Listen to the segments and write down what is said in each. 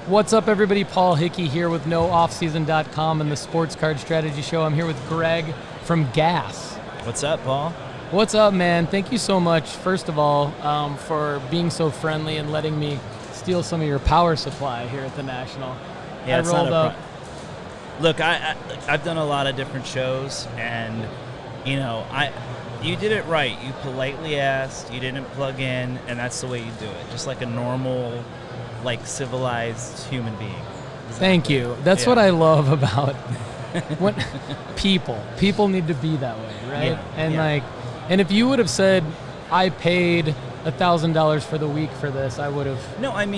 What's up, everybody? Paul Hickey here with NoOffSeason.com and the Sports Card Strategy Show. I'm here with Greg from Gas. What's up, Paul? What's up, man? Thank you so much, first of all, for being so friendly and letting me steal some of your power supply here at the National. Yeah, I rolled up. Look, I've done a lot of different shows, and you did it right. You politely asked, you didn't plug in, and that's the way you do it. Just like a normal, like civilized human being. Exactly. Thank you. That's what I love about when people need to be that way, right? Yeah, and if you would have said I paid $1,000 for the week for this, I would have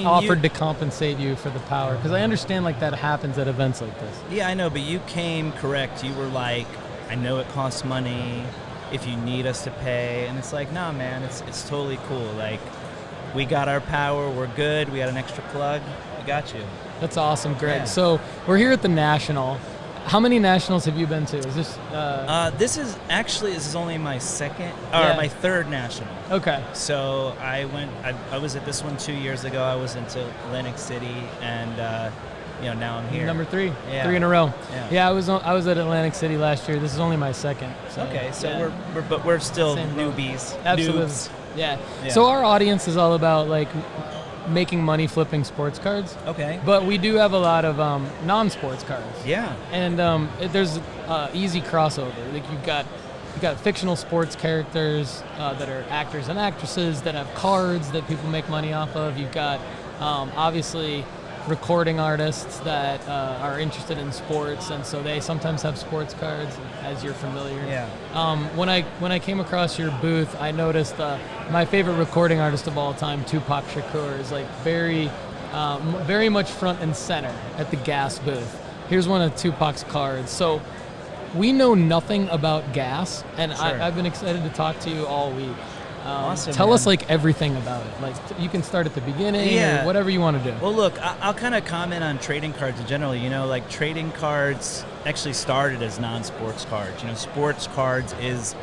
offered to compensate you for the power, because I understand like that happens at events like this. Yeah, I know, but you came correct. You were like, I know it costs money if you need us to pay, and it's like, nah, man, it's totally cool. Like, we got our power, we're good, we got an extra plug, we got you. That's awesome, Greg. Yeah. So we're here at the National. How many Nationals have you been to? Is this? This is only my my third National. Okay. So I was at this one 2 years ago. I was into Atlantic City, and now I'm here. Number 3, yeah. 3 in a row. Yeah. I was at Atlantic City last year. This is only my second. So, okay, so we're still Same newbies. Absolutely. Noobs. Yeah. Yeah. So our audience is all about like making money flipping sports cards. Okay. But we do have a lot of non-sports cards. Yeah. And there's easy crossover. Like you've got fictional sports characters that are actors and actresses that have cards that people make money off of. You've got obviously recording artists that are interested in sports, and so they sometimes have sports cards, as you're familiar. Yeah. When I came across your booth, I noticed my favorite recording artist of all time, Tupac Shakur, is like very much front and center at the Gas booth. Here's one of Tupac's cards. So we know nothing about Gas, and Sure. I've been excited to talk to you all week. Awesome, tell man. us like everything about it. Like you can start at the beginning Yeah. or whatever you want to do. Well, look, I'll kind of comment on trading cards in general. Like trading cards actually started as non-sports cards. Sports cards is,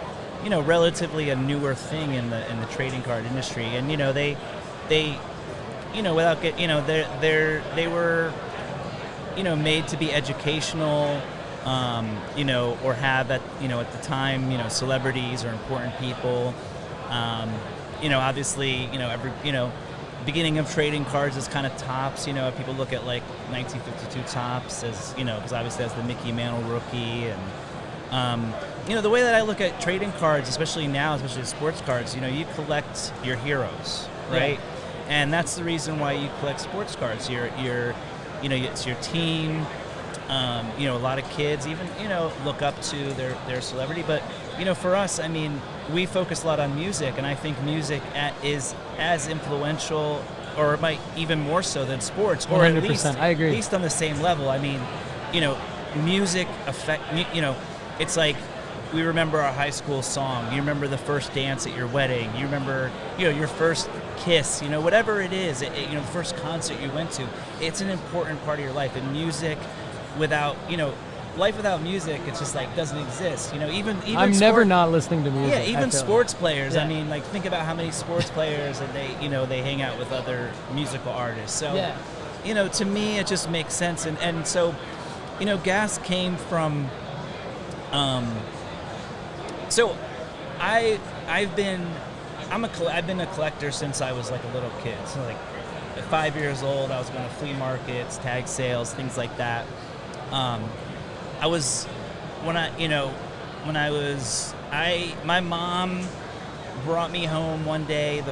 relatively a newer thing in the trading card industry. And they without they were, made to be educational, or have at the time, celebrities or important people. Obviously, every, beginning of trading cards is kind of Topps. People look at like 1952 Topps as, because obviously that's the Mickey Mantle rookie. And, the way that I look at trading cards, especially now, especially sports cards, you collect your heroes, right? Yeah. And that's the reason why you collect sports cards. It's your team. A lot of kids even, look up to their celebrity. But, for us, we focus a lot on music, and I think music is as influential, or it might even more so than sports, or 100%. at least, I agree. At least on the same level. Music it's like we remember our high school song. You remember the first dance at your wedding. You remember, your first kiss. Whatever it is, the first concert you went to. It's an important part of your life, and music. Without, life without music, it's just like doesn't exist. Even I'm never not listening to music. Yeah, even sports players. Yeah. Think about how many sports players and they hang out with other musical artists. So, to me, it just makes sense. And so, Gas came from. So, I've been a collector since I was like a little kid. So like at 5 years old, I was going to flea markets, tag sales, things like that. My mom brought me home one day a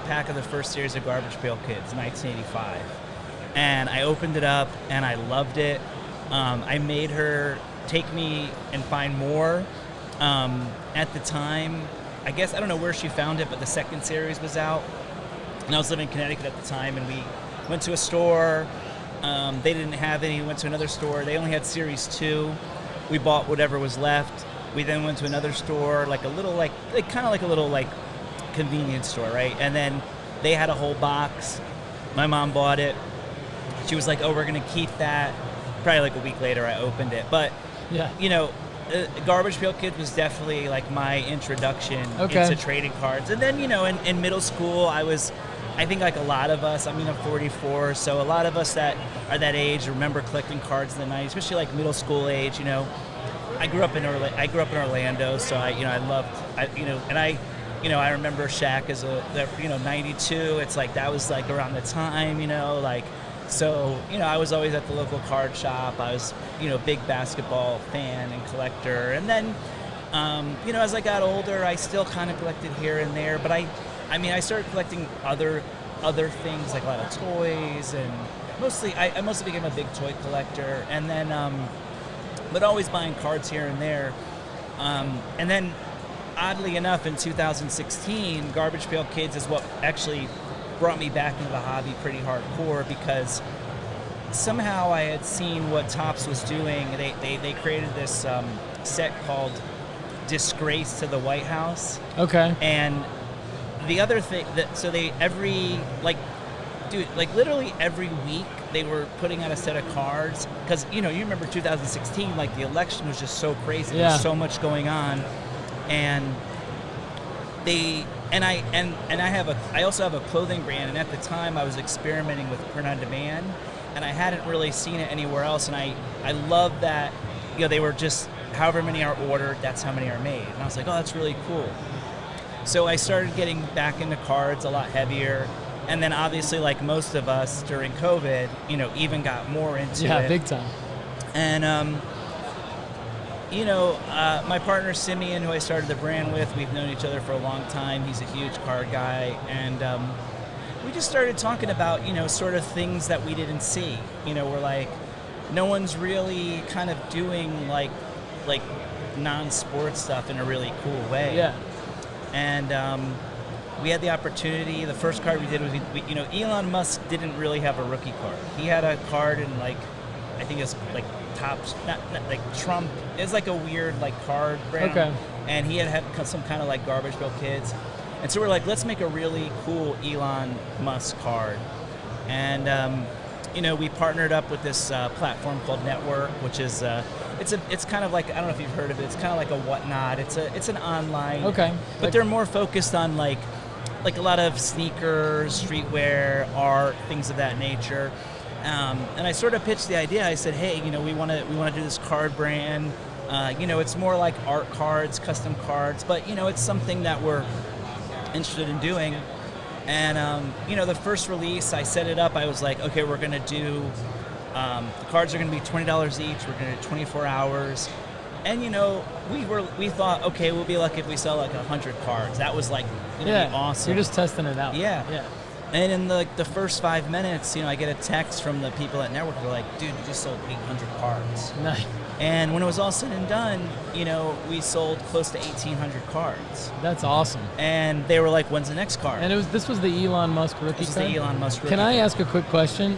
pack of the first series of Garbage Pail Kids, 1985. And I opened it up and I loved it. I made her take me and find more. At the time, I guess, I don't know where she found it, but the second series was out. And I was living in Connecticut at the time, and we went to a store. They didn't have any. We went to another store. They only had Series 2. We bought whatever was left. We then went to another store, like a little, kind of like a little, convenience store, right? And then they had a whole box. My mom bought it. She was like, oh, we're going to keep that. Probably like a week later, I opened it. But, Garbage Pail Kids was definitely like my introduction into trading cards. And then, in middle school, I was I think like a lot of us, I'm 44, so a lot of us that are that age remember collecting cards in the 90s, especially like middle school age. I grew up in Orlando, so I loved, I remember Shaq as 92. It's like that was like around the time, so I was always at the local card shop. I was big basketball fan and collector, and then as I got older, I still kind of collected here and there, but I started collecting other things, like a lot of toys, and I mostly became a big toy collector, and then but always buying cards here and there, and then oddly enough in 2016, Garbage Pail Kids is what actually brought me back into the hobby pretty hardcore, because somehow I had seen what Topps was doing. They created this set called Disgrace to the White House. Okay. And the other thing literally every week they were putting out a set of cards, because you remember 2016, like the election was just so crazy. Yeah. There's so much going on, and I also have a clothing brand, and at the time I was experimenting with print on demand, and I hadn't really seen it anywhere else, and I love that they were just however many are ordered, that's how many are made, and I was like, oh, that's really cool. So I started getting back into cards a lot heavier, and then obviously, like most of us during COVID, even got more into it. Yeah, big time. And my partner Simeon, who I started the brand with, we've known each other for a long time. He's a huge card guy, and we just started talking about sort of things that we didn't see. We're like, no one's really kind of doing like non-sports stuff in a really cool way. Yeah. And we had the opportunity. The first card we did was, Elon Musk didn't really have a rookie card. He had a card in I think it's like Topps, not like Trump. It's like a weird like card brand. Okay. And he had some kind of like Garbage Pail Kids. And so we're like, let's make a really cool Elon Musk card. And we partnered up with this platform called Network, which is it's kind of like, I don't know if you've heard of it. It's kind of like a Whatnot. It's an online. Okay. But they're more focused on like a lot of sneakers, streetwear, art, things of that nature. And I sort of pitched the idea. I said, hey, we want to do this card brand. It's more like art cards, custom cards, but it's something that we're interested in doing. And the first release, I set it up. I was like, okay, we're gonna do the cards are gonna be $20 each. We're gonna do 24 hours. And we thought, okay, we'll be lucky if we sell like 100 cards. That was like gonna be awesome. You're just testing it out. Yeah. And in the first 5 minutes, I get a text from the people at Network. They're like, dude, you just sold 800 cards. Nice. And when it was all said and done, we sold close to 1,800 cards. That's awesome. And they were like, when's the next card? And this was the Elon Musk rookie This is card? the Elon Musk rookie Can I card. ask a quick question?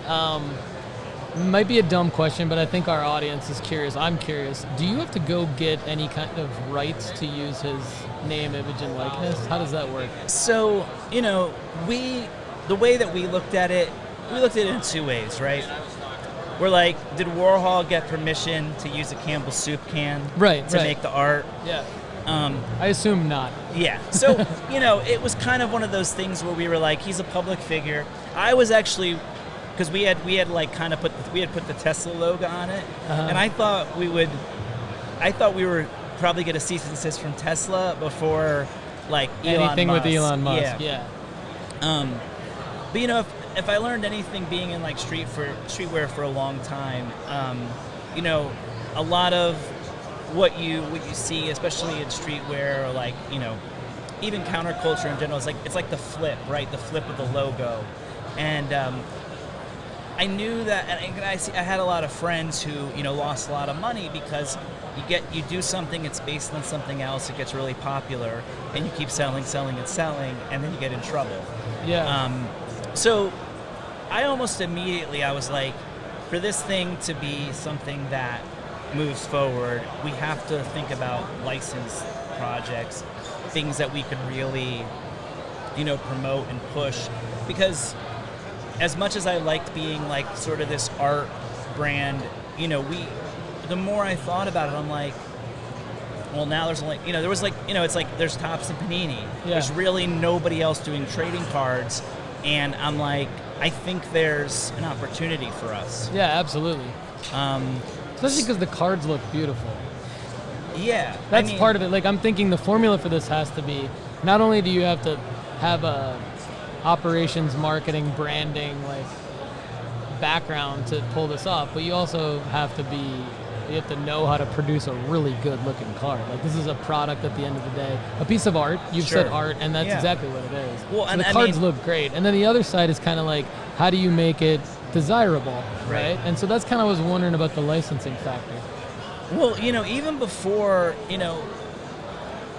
Might be a dumb question, but I think our audience is curious. I'm curious. Do you have to go get any kind of rights to use his name, image, and likeness? How does that work? So, the way that we looked at it in two ways, right? We're like, did Warhol get permission to use a Campbell soup can to make the art? Yeah. I assume not. Yeah. So, it was kind of one of those things where we were like, he's a public figure. I was actually, because we had like kind of put the Tesla logo on it, and I thought we were probably get a cease and desist from Tesla before like anything Elon Musk. with Elon Musk. Yeah. But if I learned anything being in like streetwear for a long time, a lot of what you see, especially in streetwear, or like even counterculture in general, it's like the flip, right? The flip of the logo, and I knew that, and I had a lot of friends who lost a lot of money because you do something, it's based on something else, it gets really popular, and you keep selling, and then you get in trouble. Yeah. So I almost immediately, I was like, for this thing to be something that moves forward, we have to think about licensed projects, things that we could really, promote and push. Because as much as I liked being like sort of this art brand, the more I thought about it, I'm like, well, now there's only, it's like, it's like there's Topps and Panini. Yeah. There's really nobody else doing trading cards and I'm like, I think there's an opportunity for us. Yeah, absolutely. Especially because the cards look beautiful. Yeah. That's part of it. Like, I'm thinking the formula for this has to be, not only do you have to have a operations, marketing, branding, like, background to pull this off, but you also have to know how to produce a really good looking card. Like, this is a product at the end of the day, a piece of art. You've said art, and that's exactly what it is. Well, so and the cards look great. And then the other side is kind of like, how do you make it desirable, right? And so that's kind of, I was wondering about the licensing factor. Well, even before,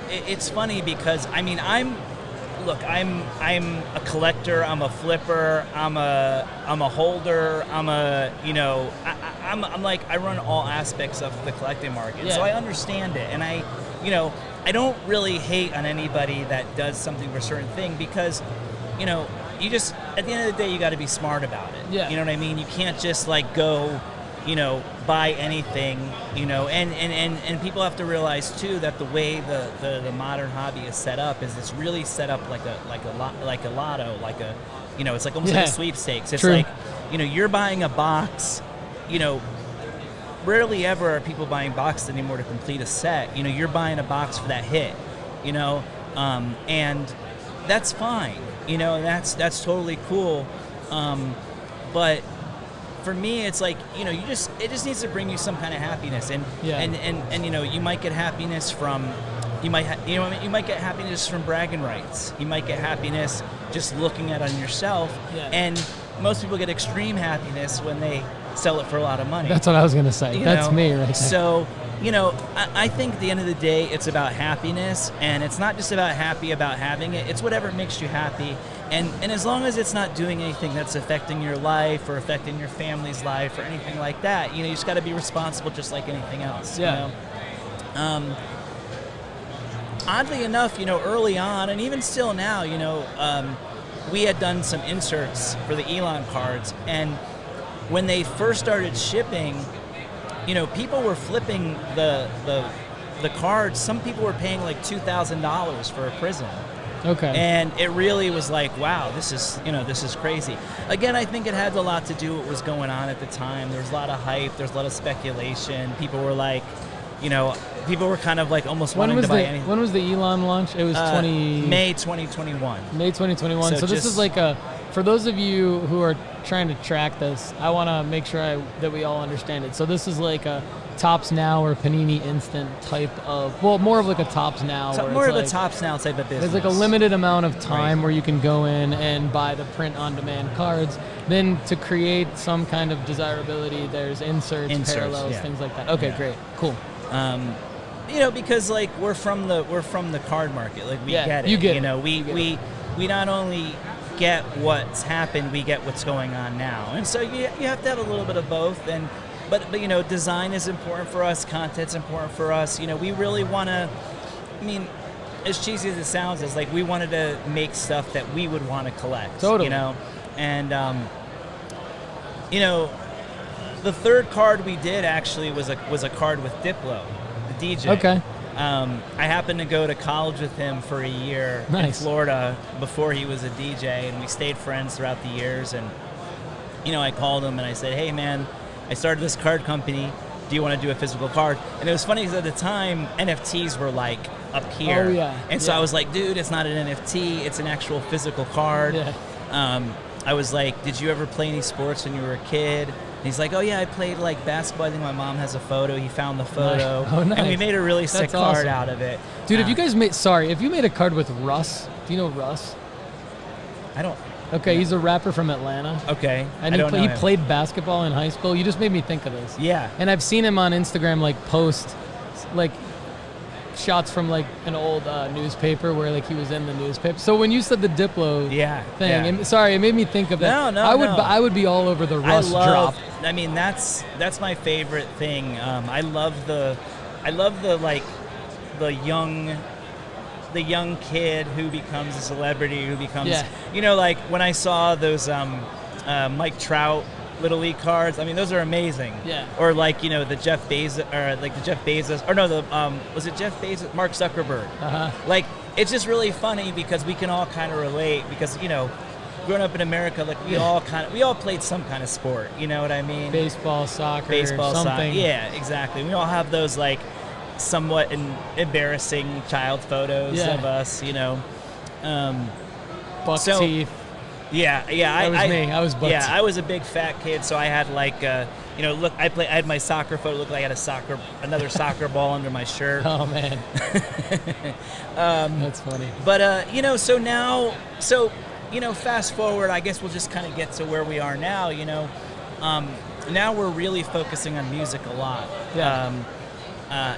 it's funny because, I'm a collector, I'm a flipper, I'm a holder, I'm like, I run all aspects of the collecting market. So I understand it. And I don't really hate on anybody that does something for a certain thing because, you just, at the end of the day, you got to be smart about it. Yeah. You know what I mean? You can't just like go, buy anything, and people have to realize too that the way the modern hobby is set up is it's really set up like a lotto, like a, it's like almost like a sweepstakes. It's like, you're buying a box, rarely ever are people buying boxes anymore to complete a set. You're buying a box for that hit, and that's fine, and that's totally cool, but for me, it's like, it just needs to bring you some kind of happiness, and you might get happiness from, you might get happiness from bragging rights. You might get happiness just looking at it on yourself, and most people get extreme happiness when they sell it for a lot of money. That's what I was gonna say. That's me right there. So, I think at the end of the day, it's about happiness, and it's not just about having it. It's whatever makes you happy. And as long as it's not doing anything that's affecting your life or affecting your family's life or anything like that, you just got to be responsible just like anything else. Oddly enough, early on, and even still now, we had done some inserts for the Elon cards, and when they first started shipping, people were flipping the cards. Some people were paying like $2,000 for a prism. Okay. And it really was like, wow, this is crazy. Again, I think it had a lot to do with what was going on at the time. There was a lot of hype. There was a lot of speculation. People were like, people were kind of like almost wanting to buy anything. When was the Elon launch? It was May 2021. May 2021. So this is like for those of you who are trying to track this, I want to make sure that we all understand it. So this is like a Tops Now or Panini Instant type of, more of like a Tops Now. More of a Tops Now type of business. There's like a limited amount of time where you can go in and buy the print-on-demand cards. Then to create some kind of desirability, there's inserts parallels, things like that. Okay, great, cool. Because like we're from the card market, like we get it. You get it. We not only get what's happened, we get what's going on now, and so you have to have a little bit of both. And but design is important for us, content's important for us. We really want to. As cheesy as it sounds, is like we wanted to make stuff that we would want to collect. Totally. And the third card we did actually was a card with Diplo, the DJ. Okay. I happened to go to college with him for a year in Florida before he was a DJ, and we stayed friends throughout the years. And I called him and I said, "Hey man, I started this card company. Do you want to do a physical card?" And it was funny because at the time NFTs were like up here. Oh yeah. And so I was like, "Dude, it's not an NFT. It's an actual physical card." Yeah. I was like, "Did you ever play any sports when you were a kid?" And he's like, "Oh yeah, I played like basketball. I think my mom has a photo." He found the photo. Nice. Oh, nice. And we made a really sick card awesome. out of it. Dude, if you made a card with Russ, do you know Russ? I don't. Okay, he's a rapper from Atlanta. Okay. And he played basketball in high school. You just made me think of this. Yeah. And I've seen him on Instagram like post like shots from like an old newspaper where like he was in the newspaper. So when you said the Diplo thing, it made me think of that. No, I would be all over the Russ drop. That's my favorite thing. I love the young kid who becomes a celebrity, who becomes like when I saw those Mike Trout Little League cards. Those are amazing. Yeah. Or like the Jeff Bezos, or no, was it Jeff Bezos? Mark Zuckerberg. Uh-huh. Like it's just really funny because we can all kind of relate because growing up in America, like we all played some kind of sport. You know what I mean? Baseball, soccer, Baseball, something. soccer. Yeah, exactly. We all have those like somewhat embarrassing child photos of us. You know. Buck teeth. Yeah. That was me. I was buck teeth. I was a big fat kid, so I had like. Look, I had my soccer photo. Looked like I had another soccer ball under my shirt. Oh man, that's funny. But fast forward. I guess we'll just kind of get to where we are now. Now we're really focusing on music a lot. Yeah.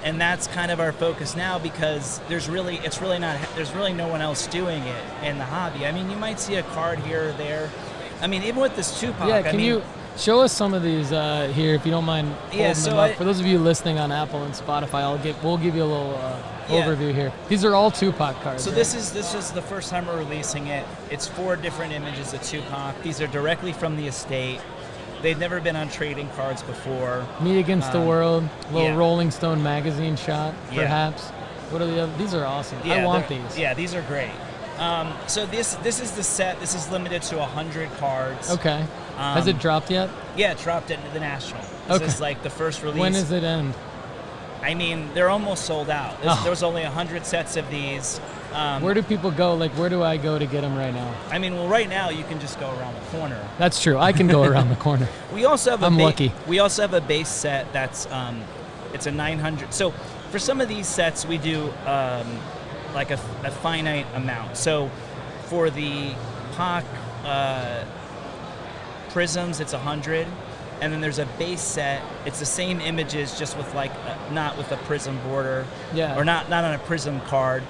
And that's kind of our focus now because there's really no one else doing it in the hobby. I mean, you might see a card here or there. I mean, even with this Tupac. Yeah. Can you show us some of these here, if you don't mind holding them up? For those of you listening on Apple and Spotify, we'll give you a little overview here. These are all Tupac cards. So right? this is the first time we're releasing it. It's 4 different images of Tupac. These are directly from the estate. They've never been on trading cards before. Me Against the World, little Rolling Stone magazine shot, perhaps. What are the other? These are awesome. Yeah, I want these. Yeah, these are great. So this is the set. This is limited to 100 cards. Okay. Has it dropped yet? Yeah, it dropped into the National. This is like the first release. When does it end? I mean, they're almost sold out. There was only 100 sets of these. Where do people go? Like, where do I go to get them right now? I mean, well, right now you can just go around the corner. That's true. I can go around the corner. We also have I'm lucky. We also have a base set that's it's a 900. So for some of these sets, we do like a finite amount. So for the Pac prisms, it's 100. And then there's a base set. It's the same images, just with like not with a prism border, or not on a prism card.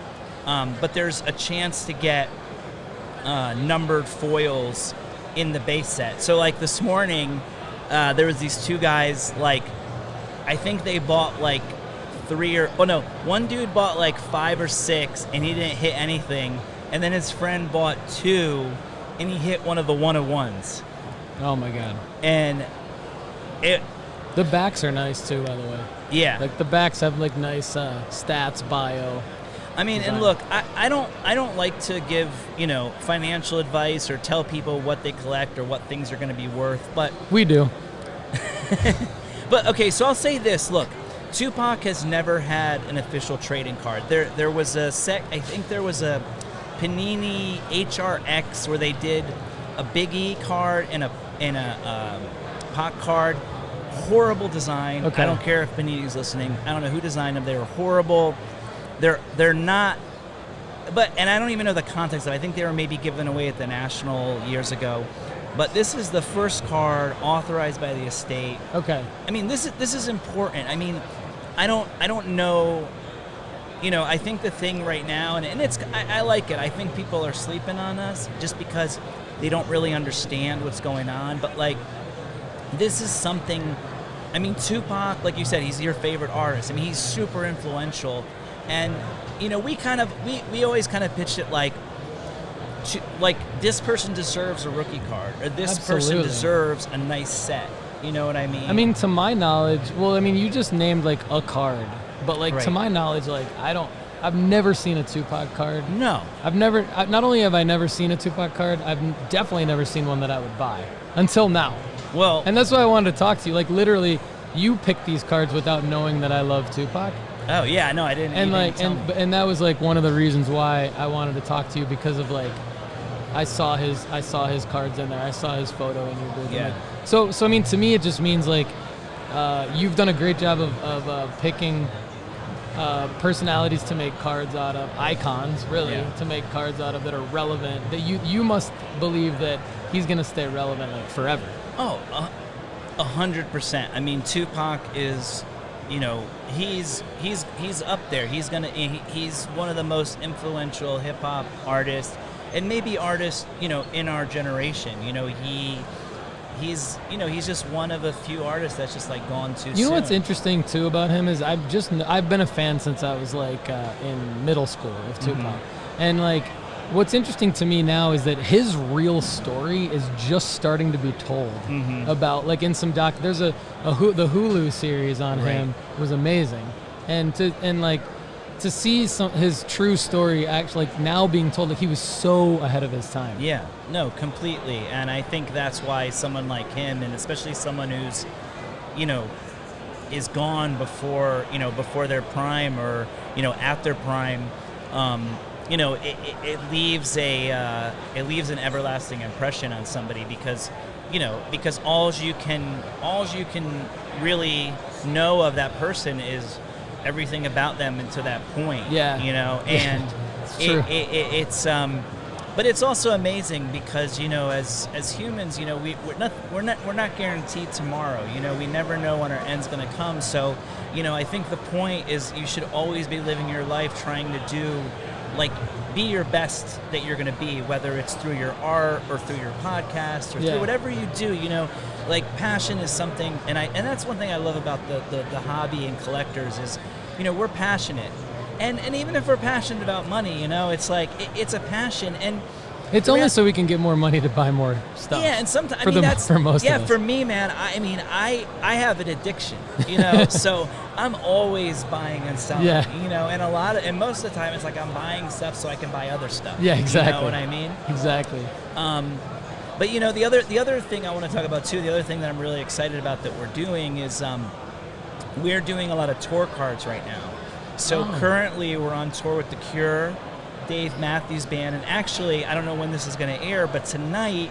But there's a chance to get numbered foils in the base set. So like this morning, there was these 2 guys. Like, I think they bought like 3 or one dude bought like 5 or 6, and he didn't hit anything. And then his friend bought 2, and he hit one of the 1-of-1s. Oh my god! And the backs are nice too, by the way. Yeah. Like the backs have like nice stats, bio. I mean, design. And look, I don't like to give, financial advice or tell people what they collect or what things are going to be worth, but we do. But okay, so I'll say this, look, Tupac has never had an official trading card. There was a set, I think there was a Panini HRX where they did a Big E card and a Pac card. Horrible design. Okay. I don't care if Panini's listening. I don't know who designed them. They were horrible. They're not, and I don't even know the context of it. I think they were maybe given away at the National years ago. But this is the first card authorized by the estate. Okay. I mean, this is important. I mean, I don't know. I think the thing right now, and it's I like it. I think people are sleeping on us just because they don't really understand what's going on. But like, this is something. I mean, Tupac, like you said, he's your favorite artist. I mean, he's super influential, and we always kind of pitched it like this person deserves a rookie card, or this person deserves a nice set. You know what I mean? I mean, to my knowledge, you just named like a card, but like to my knowledge, like I've never seen a Tupac card. No. Not only have I never seen a Tupac card, I've definitely never seen one that I would buy until now. Well, and that's why I wanted to talk to you. Like literally, you picked these cards without knowing that I love Tupac. Oh yeah, no, I didn't. And that was like one of the reasons why I wanted to talk to you, because of like I saw his cards in there. I saw his photo in your booth. Yeah. So I mean, to me, it just means like you've done a great job of picking personalities to make cards out of, icons, really, to make cards out of that are relevant. That you must believe that he's gonna stay relevant like forever. Oh, 100%. I mean, Tupac is, he's up there. He's one of the most influential hip hop artists, and maybe artists, in our generation. He's just one of a few artists that's just like gone too soon. You know what's interesting too about him is I've been a fan since I was like in middle school of Tupac, and like what's interesting to me now is that his real story is just starting to be told about, like in some there's the Hulu series on him was amazing, and to see his true story actually like now being told, like he was so ahead of his time. Yeah, no, completely. And I think that's why someone like him, and especially someone who's, is gone before, before their prime or, at their prime, it leaves an everlasting impression on somebody because all you can really know of that person is everything about them until that point. Yeah. And it's true. but it's also amazing because as humans, we're not guaranteed tomorrow. We never know when our end's going to come. So I think the point is you should always be living your life trying to do, be your best that you're going to be, whether it's through your art or through your podcast or through whatever you do. Passion is something, and that's one thing I love about the hobby and collectors is, we're passionate. And even if we're passionate about money, it's it's a passion, and it's only so we can get more money to buy more stuff. Yeah, and sometimes for most of us. For me, man. I have an addiction, so I'm always buying and selling. Yeah. And most of the time it's like I'm buying stuff so I can buy other stuff. Yeah, exactly. You know what I mean? Exactly. But the other thing I want to talk about too, the other thing that I'm really excited about that we're doing is we're doing a lot of tour cards right now. So currently we're on tour with The Cure, Dave Matthews Band, and actually, I don't know when this is going to air, but tonight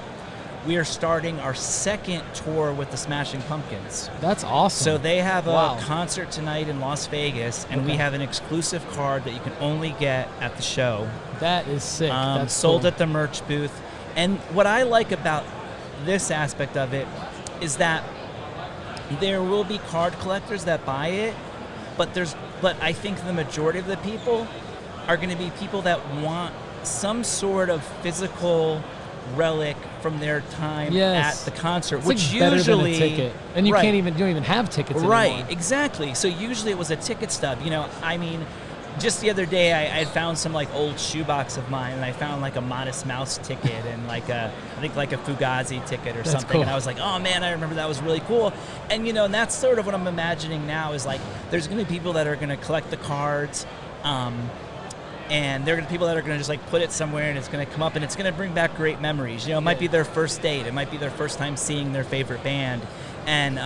we are starting our second tour with the Smashing Pumpkins. That's awesome. So they have a concert tonight in Las Vegas, and we have an exclusive card that you can only get at the show. That is sick. That's sold cool. at the merch booth. And what I like about this aspect of it is that there will be card collectors that buy it, but I think the majority of the people are going to be people that want some sort of physical relic from their time at the concert, it's which better usually than a ticket. And you don't even have tickets anymore. Right, exactly. So usually it was a ticket stub. Just the other day I had found some old shoebox of mine, and I found a Modest Mouse ticket and I think a Fugazi ticket or something. Cool. And I was like, oh man, I remember that was really cool. And and that's sort of what I'm imagining now is there's going to be people that are going to collect the cards, and there are going to be people that are going to just put it somewhere, and it's going to come up, and it's going to bring back great memories. It might be their first date, it might be their first time seeing their favorite band, and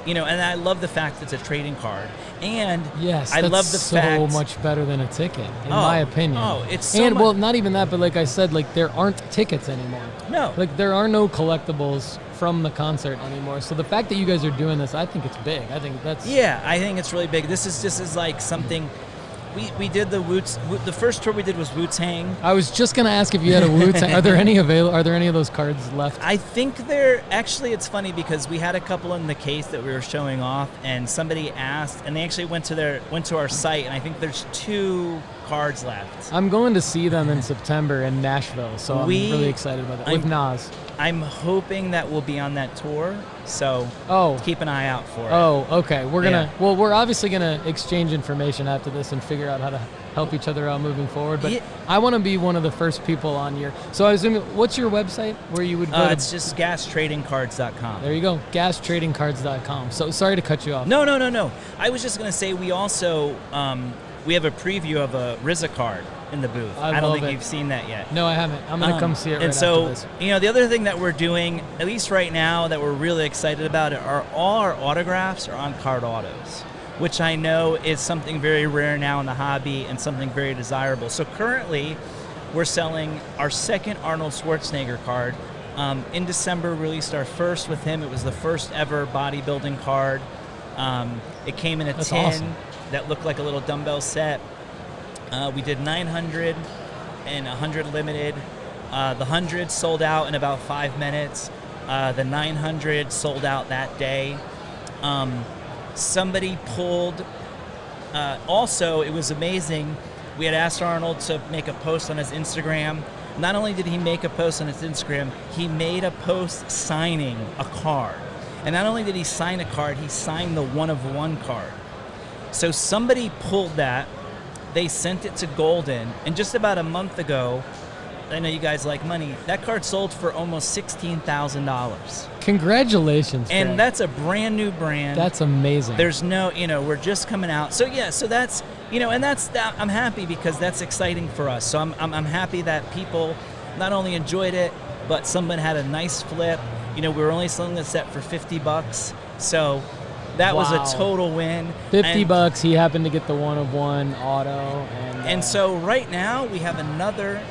and I love the fact that it's a trading card. And I love the fact so much better than a ticket, in my opinion. Oh, it's so well, not even that, but like I said, there aren't tickets anymore. No. There are no collectibles from the concert anymore. So the fact that you guys are doing this, I think it's big. I think that's... Yeah, I think it's really big. This is something... We did the first tour we did was Wu-Tang. I was just gonna ask if you had a Wu-Tang. Are there any of those cards left? I think actually it's funny because we had a couple in the case that we were showing off, and somebody asked, and they actually went to our site, and I think there's 2 cards left. I'm going to see them in September in Nashville, so I'm really excited about that with Nas. I'm hoping that we'll be on that tour, so keep an eye out for it. Oh, okay. We're obviously gonna exchange information after this and figure out how to help each other out moving forward. But I want to be one of the first people on your. So I assume, what's your website where you would go? It's just gastradingcards.com. There you go, gastradingcards.com. So sorry to cut you off. No. I was just gonna say we also we have a preview of a RZA card in the booth. I don't think you've seen that yet. No, I haven't. I'm going to come see it right after this. The other thing that we're doing, at least right now, that we're really excited about, are all our autographs are on card autos, which I know is something very rare now in the hobby and something very desirable. So currently, we're selling our second Arnold Schwarzenegger card. In December, we released our first with him. It was the first ever bodybuilding card. It came in a tin that looked like a little dumbbell set. We did 900 and 100 limited. The 100 sold out in about 5 minutes. The 900 sold out that day. Somebody pulled... also, it was amazing. We had asked Arnold to make a post on his Instagram. Not only did he make a post on his Instagram, he made a post signing a card. And not only did he sign a card, he signed the 1-of-1 card. So somebody pulled that. They sent it to Golden, and just about a month ago, I know you guys like money. That card sold for almost $16,000. Congratulations, Greg. And that's a brand new brand. That's amazing. There's no, we're just coming out. So yeah, so that's, and that's that. I'm happy because that's exciting for us. So I'm happy that people not only enjoyed it, but someone had a nice flip. We were only selling the set for $50, so that was a total win. $50. He happened to get the 1 of 1 auto, and so right now we have another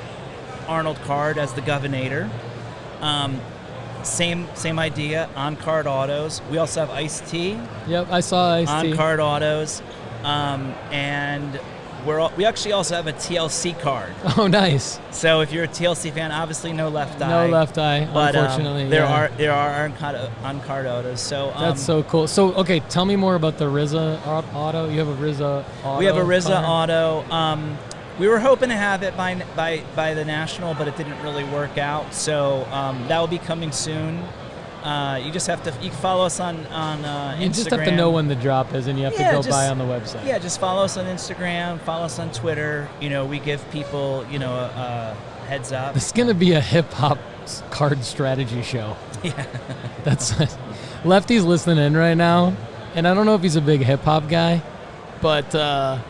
Arnold card as the Governor. Same idea, on-card autos. We also have Ice-T. Yep, I saw Ice-T. On-card autos. And we actually also have a TLC card. Oh, nice. So if you're a TLC fan, obviously no left eye. No left eye, but, unfortunately. There are on-card autos. So that's so cool. So, okay, tell me more about the RZA auto. You have a RZA auto? We have a RZA card? auto. We were hoping to have it by the National, but it didn't really work out. So that will be coming soon. You just have to follow us on Instagram. You just have to know when the drop is, and you have to go buy on the website. Yeah, just follow us on Instagram, follow us on Twitter. We give people, a heads up. This is going to be a hip-hop card strategy show. Yeah. That's Lefty's listening in right now, and I don't know if he's a big hip-hop guy, but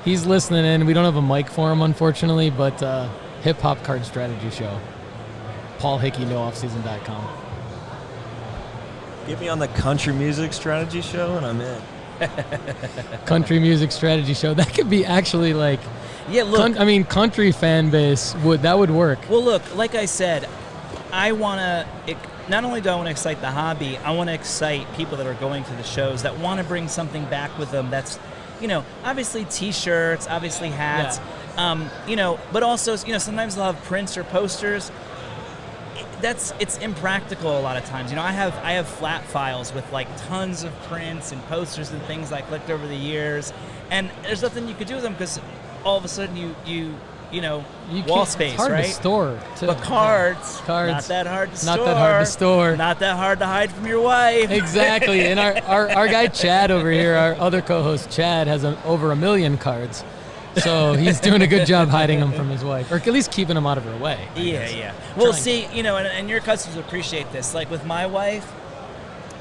he's listening in. We don't have a mic for him, unfortunately, but hip-hop card strategy show. PaulHickey.NoOffSeason.com. Get me on the country music strategy show, and I'm in. Country music strategy show. That could be actually like... Yeah, look... country fan base, that would work. Well, look, like I said, I want to... Not only do I want to excite the hobby, I want to excite people that are going to the shows that want to bring something back with them that's, obviously T-shirts, obviously hats, but also, sometimes they'll have prints or posters. It's impractical a lot of times. I have flat files with like tons of prints and posters and things I collected over the years, and there's nothing you could do with them because all of a sudden you wall space, it's hard right? to store. But cards, not that hard to store. Not that hard to store. Not that hard to hide from your wife. Exactly. And our guy Chad over here, our other co-host Chad, has over 1 million cards. So he's doing a good job hiding them from his wife, or at least keeping them out of her way. Yeah. Well, see, and your customers appreciate this. Like with my wife,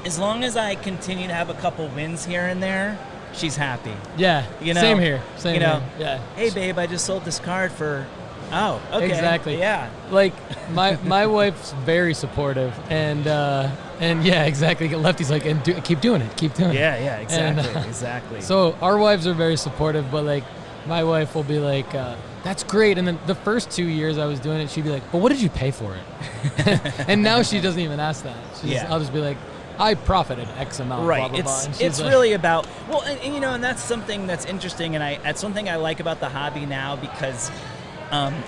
as long as I continue to have a couple wins here and there, she's happy. Yeah. Same here. Same here. Yeah. Hey, babe, I just sold this card for. Oh, okay. Exactly. Yeah. Like my wife's very supportive, and yeah, exactly. Lefty's like, and keep doing it. Yeah. Exactly. Exactly. So our wives are very supportive, but like. My wife will be like, that's great. And then the first 2 years I was doing it, she'd be like, but what did you pay for it? And now she doesn't even ask that. I'll just be like, I profited X amount, right. Blah, blah, blah. It's like, really about, well, and that's something that's interesting. And that's one thing I like about the hobby now because,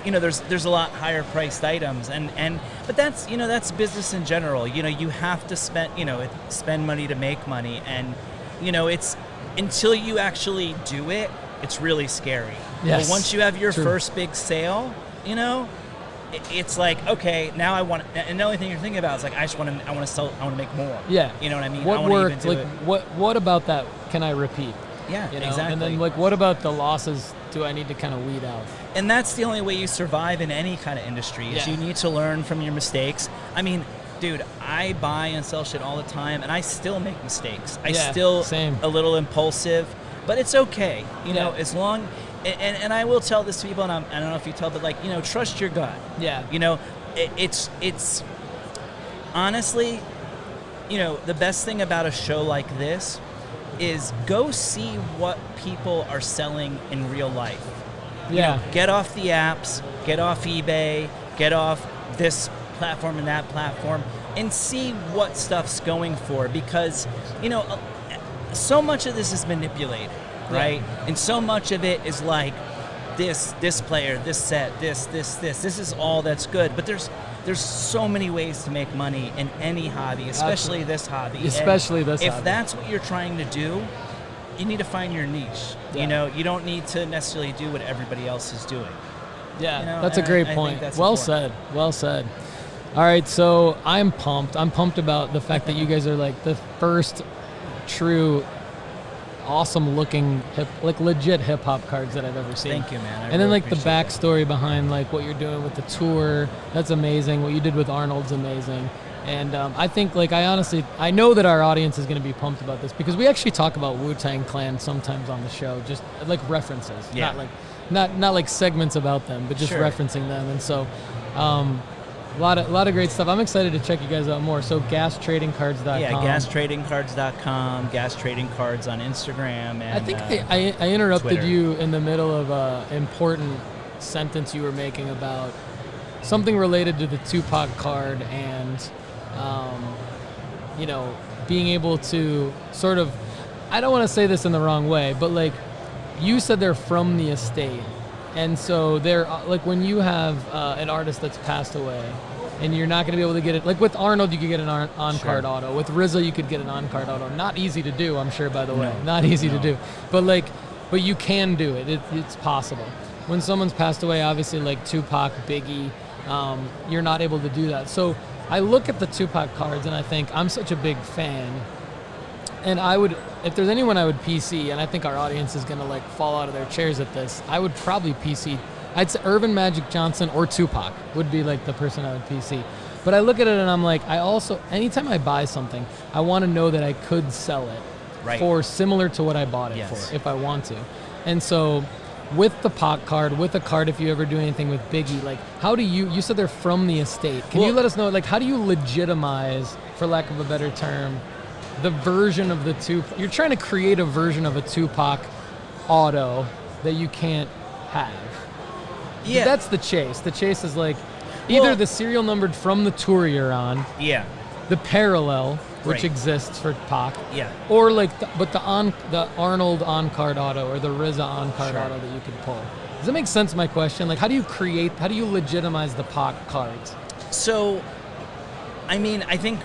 there's a lot higher priced items. But that's, that's business in general. You have to spend money to make money. And, it's until you actually do it, it's really scary. Yes. But once you have your first big sale, it's like, okay, now I want, and the only thing you're thinking about is like, I want to sell, I want to make more. Yeah. You know what I mean? What I want worked? to even do it. What about that? Can I repeat? Yeah, exactly. And then like, what about the losses? Do I need to kind of weed out? And that's the only way you survive in any kind of industry is you need to learn from your mistakes. I mean, dude, I buy and sell shit all the time, and I still make mistakes. I still a little impulsive. But it's okay, as long, and I will tell this to people, and I don't know if you tell, but like, trust your gut. Yeah. It's honestly, the best thing about a show like this is go see what people are selling in real life. Yeah. Get off the apps, get off eBay, get off this platform and that platform, and see what stuff's going for because, so much of this is manipulated, right? Yeah. And so much of it is like this player, this set, this. This is all that's good. But there's so many ways to make money in any hobby, especially this hobby. If that's what you're trying to do, you need to find your niche. Yeah. You don't need to necessarily do what everybody else is doing. Yeah, that's a great point. Well said. All right, so I'm pumped. I'm pumped about the fact that you guys are like the first true awesome looking legit hip hop cards that I've ever seen. Thank you, man. I And then really like the appreciate that. backstory behind like what you're doing with the tour, that's amazing. What you did with Arnold's amazing. And I think like I know that our audience is going to be pumped about this because we actually talk about Wu-Tang Clan sometimes on the show, just like references, not like segments about them, but just Sure. referencing them. And so a lot of great stuff. I'm excited to check you guys out more. So gastradingcards.com. Yeah, gastradingcards.com, gas trading cards on Instagram. And, I think I interrupted Twitter. you in the middle of an important sentence you were making about something related to the Tupac card and, being able to sort of, I don't want to say this in the wrong way, but like you said they're from the estate. And so they're like when you have an artist that's passed away and you're not going to be able to get it. Like with Arnold, you could get an on-card auto. With RZA, you could get an on-card auto. Not easy to do, I'm sure, by the way. Not easy to do. But you can do it. It's possible. When someone's passed away, obviously like Tupac, Biggie, you're not able to do that. So I look at the Tupac cards and I think I'm such a big fan. And I would, if there's anyone I would PC, and I think our audience is gonna like fall out of their chairs at this, I would probably PC. I'd say Irvin Magic Johnson or Tupac would be like the person I would PC. But I look at it and I'm like, I also, anytime I buy something, I want to know that I could sell it for similar to what I bought it for, if I want to. And so, with the Pac card, with a card, if you ever do anything with Biggie, like, how do you said they're from the estate. Can you let us know, like, how do you legitimize, for lack of a better term, the version of the Tupac? You're trying to create a version of a Tupac auto that you can't have. Yeah. That's the chase. The chase is like either the serial numbered from the tour you're on. Yeah. The parallel, which exists for Pac. Yeah. Or like, the Arnold on-card auto or the RZA on-card auto that you could pull. Does that make sense? My question, like, how do you legitimize the Pac cards? So, I mean, I think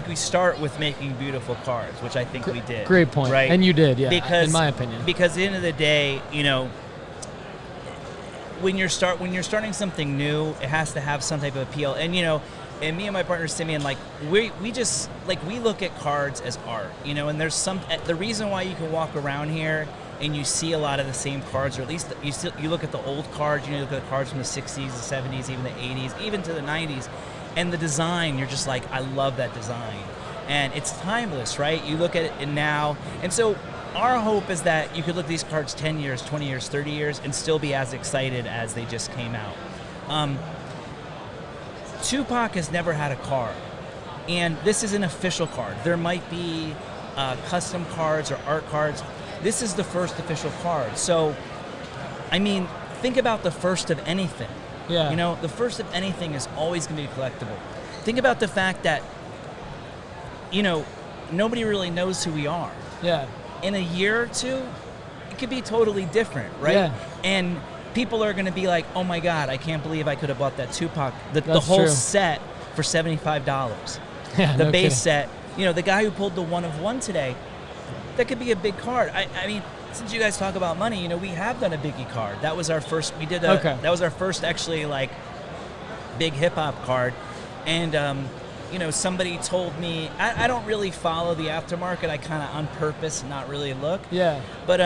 we start with making beautiful cards, which I think we did. Great point. Right? And you did, yeah. Because, in my opinion. Because at the end of the day, when you're starting something new, it has to have some type of appeal. And and me and my partner Simeon, like we just like we look at cards as art, and there's the reason why you can walk around here and you see a lot of the same cards, or at least you look at the old cards, you look at the cards from the 60s, the 70s, even the 80s, even to the 90s, and the design, you're just like, I love that design. And it's timeless, right? You look at it now. And so our hope is that you could look at these cards 10 years, 20 years, 30 years, and still be as excited as they just came out. Tupac has never had a card, and this is an official card. There might be custom cards or art cards. This is the first official card. So, I mean, think about the first of anything. Yeah. The first of anything is always going to be collectible. Think about the fact that, nobody really knows who we are. Yeah. In a year or two, it could be totally different, right? Yeah. And people are going to be like, oh my God, I can't believe I could have bought that Tupac, the whole set for $75. Yeah, the no base kidding. set, the guy who pulled the one of one today, that could be a big card. I mean, since you guys talk about money, we have done a Biggie card. That was our first, that was our first actually like big hip hop card. And, somebody told me, I don't really follow the aftermarket. I kind of on purpose not really look. Yeah. But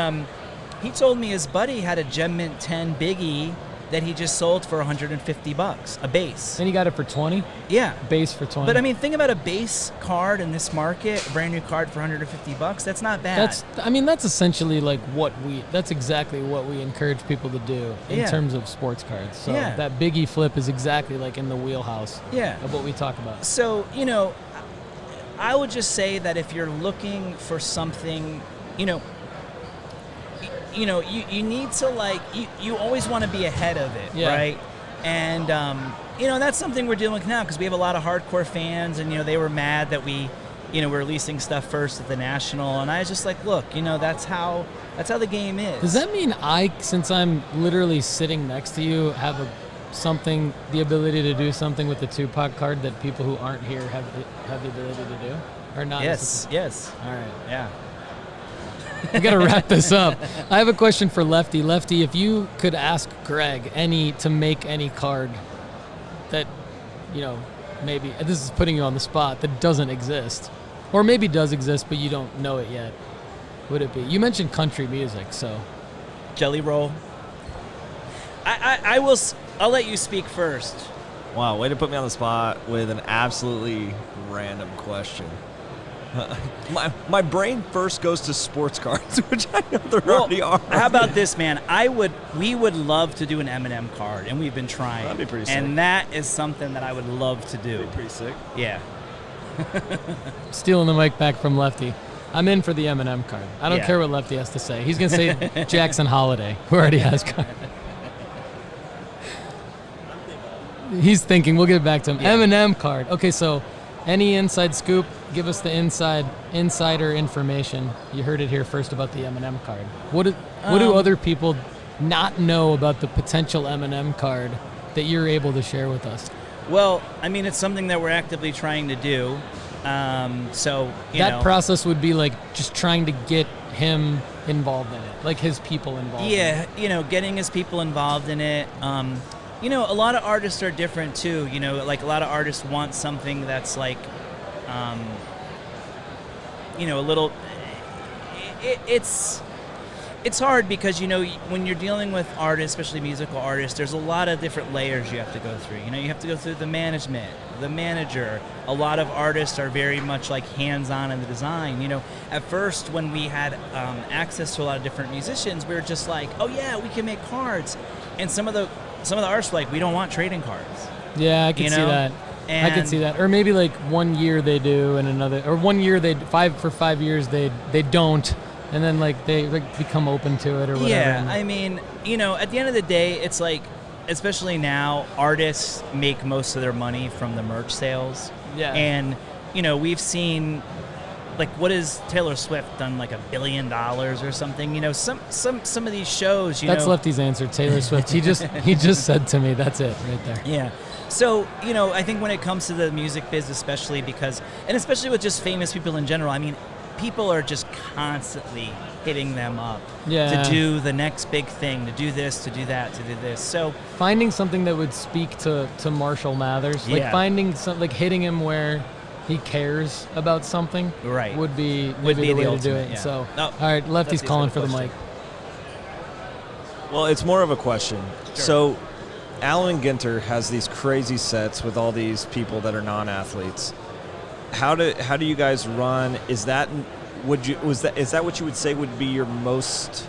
he told me his buddy had a Gem Mint 10 Biggie that he just sold for $150, a base. And he got it for 20? Yeah. Base for 20. But I mean, think about a base card in this market, a brand new card for $150. That's not bad. That's essentially like that's exactly what we encourage people to do in terms of sports cards. So that Biggie flip is exactly like in the wheelhouse of what we talk about. So, I would just say that if you're looking for something, you need to you always want to be ahead of it, right? And that's something we're dealing with now because we have a lot of hardcore fans, and they were mad that we we're releasing stuff first at the National, and I was just like, look, that's how the game is. Does that mean since I'm literally sitting next to you, have the ability to do something with the Tupac card that people who aren't here have the ability to do, or not? Yes. All right. Yeah. We got to wrap this up. I have a question for Lefty. Lefty, if you could ask Greg to make any card that, maybe, this is putting you on the spot, that doesn't exist, or maybe does exist but you don't know it yet. would it be? You mentioned country music, so Jelly Roll. I will. I'll let you speak first. Wow, way to put me on the spot with an absolutely random question. My brain first goes to sports cars, which I know there already are. How about this, man? We would love to do an Eminem card, and we've been trying. That'd be pretty sick. And that is something that I would love to do. That'd be pretty sick. Yeah. stealing the mic back from Lefty. I'm in for the Eminem card. I don't care what Lefty has to say. He's going to say Jackson Holiday, who already has card. He's thinking, we'll get it back to him. Yeah. Eminem card. Okay, so any inside scoop, give us the insider information. You heard it here first about the Eminem card. What do other people not know about the potential Eminem card that you're able to share with us? Well, I mean, it's something that we're actively trying to do. So that process would be like just trying to get him involved in it, like his people involved. Yeah, getting his people involved in it. A lot of artists are different too. Like a lot of artists want something that's like, a little. It's hard because when you're dealing with artists, especially musical artists, there's a lot of different layers you have to go through. You have to go through the management, the manager. A lot of artists are very much like hands-on in the design. At first when we had access to a lot of different musicians, we were just like, oh yeah, we can make cards, and some of the artists were like, we don't want trading cards. Yeah, I can see that. I can see that. Or maybe like 1 year they do, and another, or 1 year for 5 years they don't. And then, they become open to it or whatever. Yeah, I mean, at the end of the day, it's like, especially now, artists make most of their money from the merch sales. Yeah. And, we've seen, what has Taylor Swift done, $1 billion or something? Some of these shows, That's Lefty's answer, Taylor Swift. He just said to me, that's it right there. Yeah. So, I think when it comes to the music biz, especially with just famous people in general, I mean, people are just constantly hitting them up to do the next big thing, to do this, to do that, to do this. So finding something that would speak to Marshall Mathers, finding something, hitting him where he cares about something, right, would be the way to do it. Yeah. So, all right, Lefty's calling for the mic. Well, it's more of a question. Sure. So, Alan Ginter has these crazy sets with all these people that are non-athletes. How do you guys run? Is that what you would say would be your most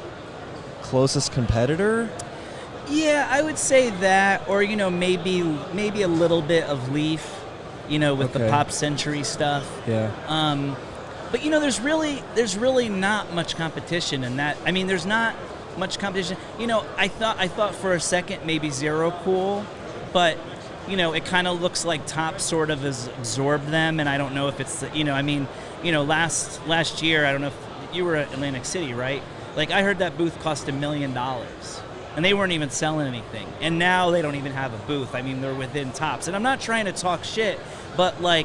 closest competitor? Yeah, I would say that, or maybe a little bit of Leaf, with the Pop Century stuff. Yeah. But there's really not much competition in that. I mean, there's not much competition. I thought for a second maybe Zero Cool, but it kind of looks like Top sort of has absorbed them, and I don't know if it's, last year, I don't know if you were at Atlantic City, right? I heard that booth cost $1 million, and they weren't even selling anything, and now they don't even have a booth. I mean, they're within Tops, and I'm not trying to talk shit, but I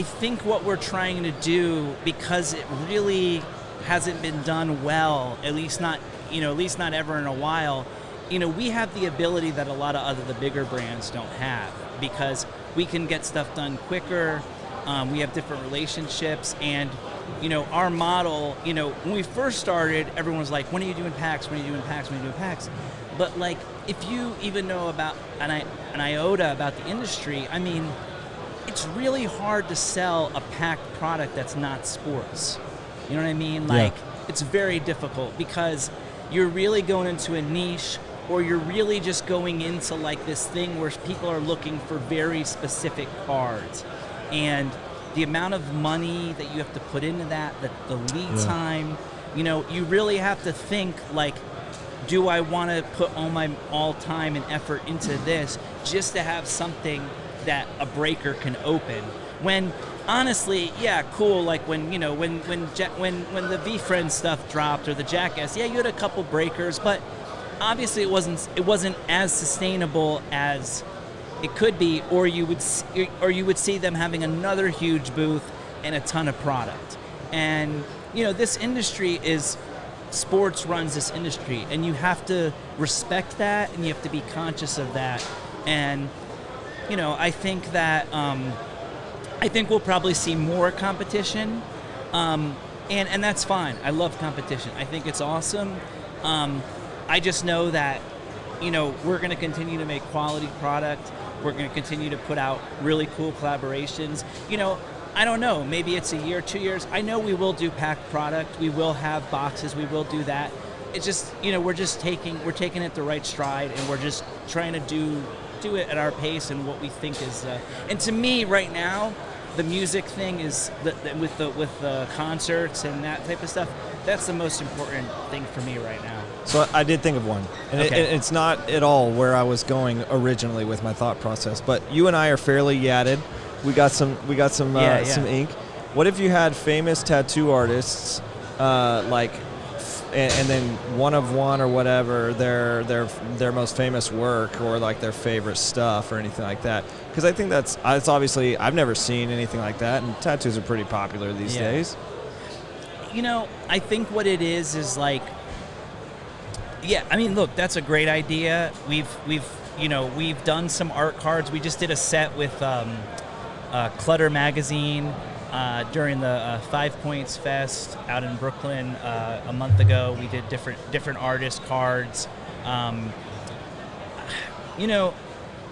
think what we're trying to do, because it really hasn't been done well, at least not ever in a while. We have the ability that a lot of the bigger brands don't have, because we can get stuff done quicker. We have different relationships, and our model. When we first started, everyone was like, "When are you doing packs? When are you doing packs? When are you doing packs?" But if you even know about an iota about the industry, I mean, it's really hard to sell a packed product that's not sports. You know what I mean? It's very difficult, because you're really going into a niche, or you're really just going into this thing where people are looking for very specific cards, and the amount of money that you have to put into that, the lead time, you really have to think do I want to put all time and effort into this just to have something that a breaker can open? When honestly, yeah, cool. When the V-Friend stuff dropped, or the Jackass, you had a couple breakers, but obviously it wasn't as sustainable as it could be, or you would see them having another huge booth and a ton of product. And this industry sports runs this industry, and you have to respect that, and you have to be conscious of that. And I think that I think we'll probably see more competition. And that's fine. I love competition. I think it's awesome. I just know that, we're going to continue to make quality product. We're going to continue to put out really cool collaborations. I don't know, maybe it's a year, 2 years. I know we will do packed product. We will have boxes. We will do that. It's just, we're taking it the right stride, and we're just trying to do it at our pace and what we think is. And to me, right now, the music thing is with the concerts and that type of stuff. That's the most important thing for me right now. So I did think of one, and Okay. it's not at all where I was going originally with my thought process. But you and I are fairly yadded. We got some ink. What if you had famous tattoo artists, and then one of one or whatever their most famous work or like their favorite stuff or anything like that? Because I think that's obviously, I've never seen anything like that, and tattoos are pretty popular these days. I think what it is like, look, that's a great idea. We've done some art cards. We just did a set with Clutter Magazine during the 5 Points Fest out in Brooklyn a month ago. We did different artist cards.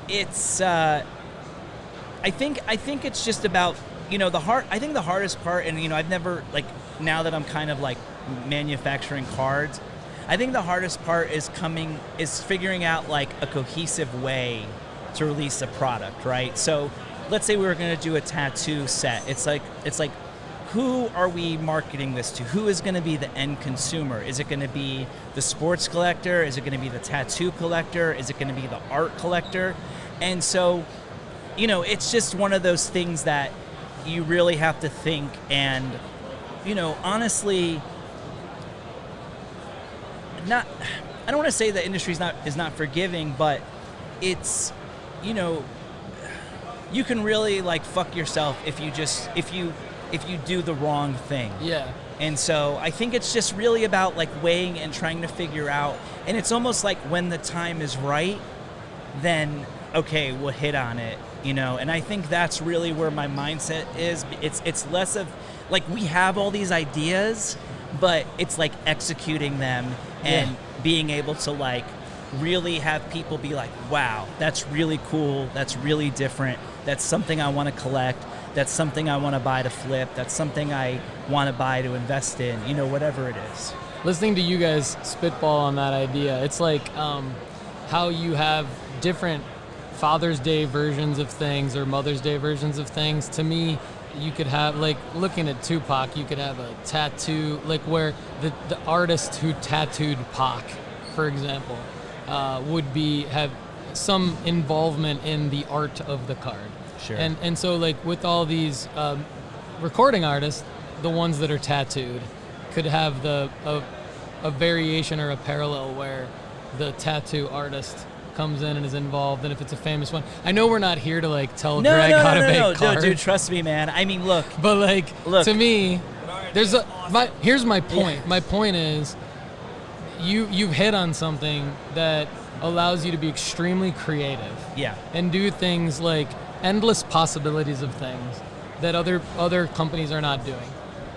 It's I think it's just about I think the hardest part, and I've never, like, now that I'm kind of like manufacturing cards, I think the hardest part is figuring out like a cohesive way to release a product, right? So let's say we were going to do a tattoo set. It's like who are we marketing this to? Who is going to be the end consumer? Is it going to be the sports collector? Is it going to be the tattoo collector? Is it going to be the art collector? And so, it's just one of those things that you really have to think. And, honestly, I don't want to say the industry is not forgiving, but it's, you can really like fuck yourself if you do the wrong thing. Yeah. And so I think it's just really about like weighing and trying to figure out, and it's almost like when the time is right, then okay, we'll hit on it, and I think that's really where my mindset is. It's less of like, we have all these ideas, but it's like executing them and being able to like really have people be like, wow, that's really cool, that's really different, that's something I want to collect, that's something I want to buy to flip, that's something I want to buy to invest in, whatever it is. Listening to you guys spitball on that idea, it's like how you have different Father's Day versions of things or Mother's Day versions of things. To me, you could have, like, looking at Tupac, you could have a tattoo, like where the artist who tattooed Pac, for example, would have some involvement in the art of the card. Sure. And so, like, with all these recording artists, the ones that are tattooed could have a variation or a parallel where the tattoo artist comes in and is involved, and if it's a famous one. I know we're not here to like tell Greg how to make cards. No, dude, trust me, man. I mean, look. But like, to me, here's my point. Yeah. My point is, you've hit on something that allows you to be extremely creative. Yeah. And do things like endless possibilities of things that other companies are not doing.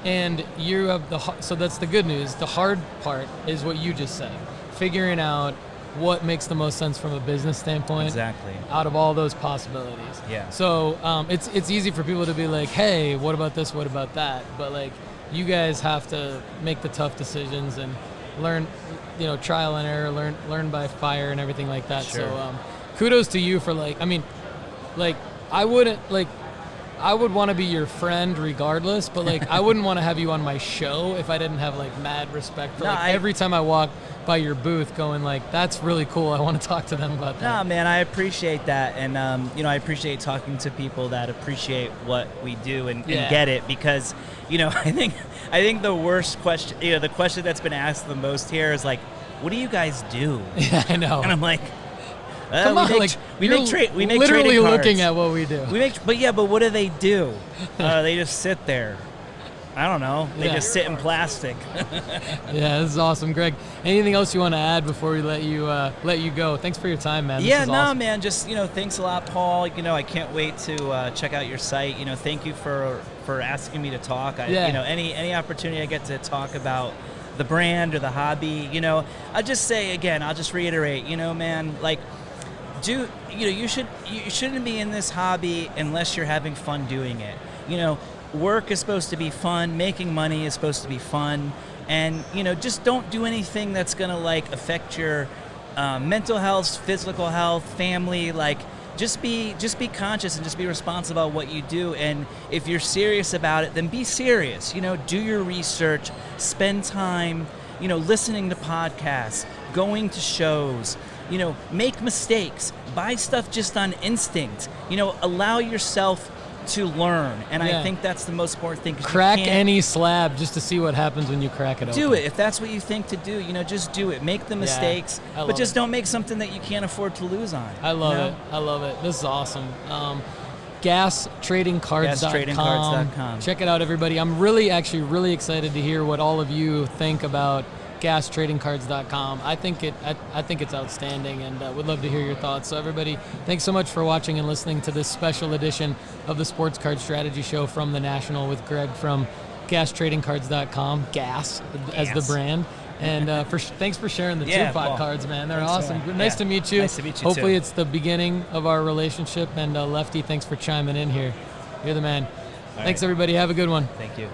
And you have so that's the good news. The hard part is what you just said. Figuring out what makes the most sense from a business standpoint. Exactly. Out of all those possibilities. Yeah. So it's easy for people to be like, hey, what about this? What about that? But like, you guys have to make the tough decisions and learn, trial and error, learn by fire and everything like that. Sure. So kudos to you for I would want to be your friend regardless, but like I wouldn't want to have you on my show if I didn't have like mad respect for every time I walk by your booth going like, that's really cool, I want to talk to them about that. No, man, I appreciate that, and I appreciate talking to people that appreciate what we do and get it, because I think the worst question, the question that's been asked the most here is like, what do you guys do? Yeah, I know. And I'm like, come on, we make literally looking at what we do. But what do they do? They just sit there. I don't know. They Yeah. just sit in plastic. Yeah, this is awesome, Greg. Anything else you want to add before we let you go? Thanks for your time, man. This Yeah, is no, awesome. man. Just thanks a lot, Paul. I can't wait to check out your site. Thank you for asking me to talk. Any opportunity I get to talk about the brand or the hobby. I'll just say again. I'll just reiterate. Man, like, you shouldn't be in this hobby unless you're having fun doing it. Work is supposed to be fun. Making money is supposed to be fun. And, just don't do anything that's going to, like, affect your mental health, physical health, family. Like, just be conscious and just be responsible about what you do. And if you're serious about it, then be serious. Do your research. Spend time, listening to podcasts, going to shows. Make mistakes. Buy stuff just on instinct. Allow yourself to learn, and Yeah. I think that's the most important thing. 'Cause you Crack can't any slab just to see what happens when you crack it open. do it if that's what you think to do. Just do it. Make the mistakes, I love but just it. don't make something that you can't afford to lose on. I love it. I love it. This is awesome. GasTradingCards.com. GasTradingCards.com. Check it out, everybody. I'm really excited to hear what all of you think about GasTradingCards.com. I think it's outstanding, and would love to hear your thoughts. So everybody, thanks so much for watching and listening to this special edition of the Sports Card Strategy Show from the National with Greg from GasTradingCards.com. Gas as the brand. And thanks for sharing the Yeah, Tupac Paul. cards, man. They're Thanks, awesome. man. Nice Yeah. to meet you. Nice to meet you, Hopefully too. it's the beginning of our relationship. And Lefty, thanks for chiming in here. You're the man. All Thanks, right. everybody. Have a good one. Thank you.